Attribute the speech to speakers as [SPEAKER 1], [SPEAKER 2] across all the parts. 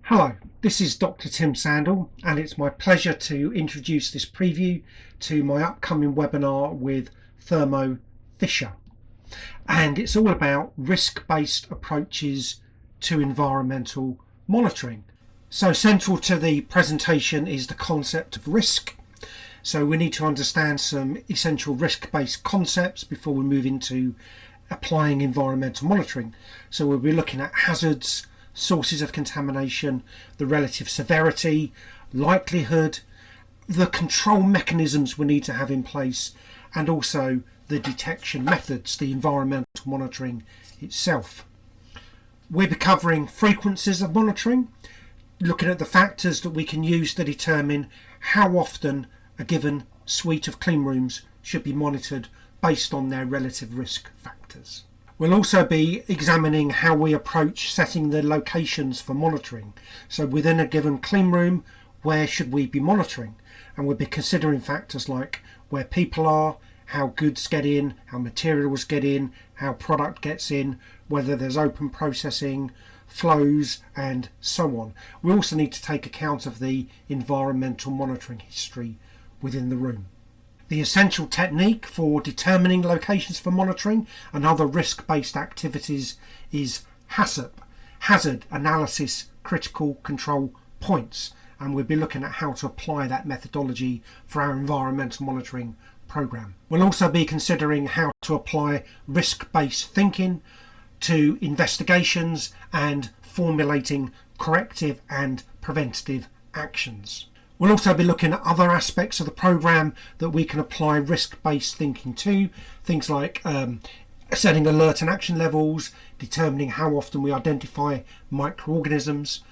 [SPEAKER 1] Hello, this is Dr. Tim Sandle, and it's my pleasure to introduce this preview to my upcoming webinar with Thermo Fisher. And it's all about risk-based approaches to environmental monitoring. So central to the presentation is the concept of risk. So we need to understand some essential risk-based concepts before we move into applying environmental monitoring. So we'll be looking at hazards, sources of contamination, the relative severity, likelihood, the control mechanisms we need to have in place, and also the detection methods, the environmental monitoring itself. We'll be covering frequencies of monitoring, looking at the factors that we can use to determine how often a given suite of clean rooms should be monitored based on their relative risk factors. We'll also be examining how we approach setting the locations for monitoring. So within a given clean room, where should we be monitoring? And we'll be considering factors like where people are, how goods get in, how materials get in, how product gets in, whether there's open processing, flows, and so on. We also need to take account of the environmental monitoring history within the room. The essential technique for determining locations for monitoring and other risk-based activities is HACCP, Hazard Analysis Critical Control Points, and we'll be looking at how to apply that methodology for our environmental monitoring program. We'll also be considering how to apply risk-based thinking to investigations and formulating corrective and preventative actions. We'll also be looking at other aspects of the program that we can apply risk-based thinking to, things like setting alert and action levels, determining how often we identify microorganisms,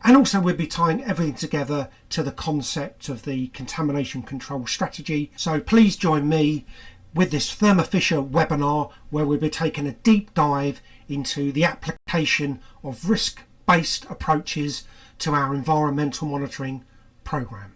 [SPEAKER 1] and also we'll be tying everything together to the concept of the contamination control strategy. So please join me with this Thermo Fisher webinar, where we'll be taking a deep dive into the application of risk-based approaches to our environmental monitoring program.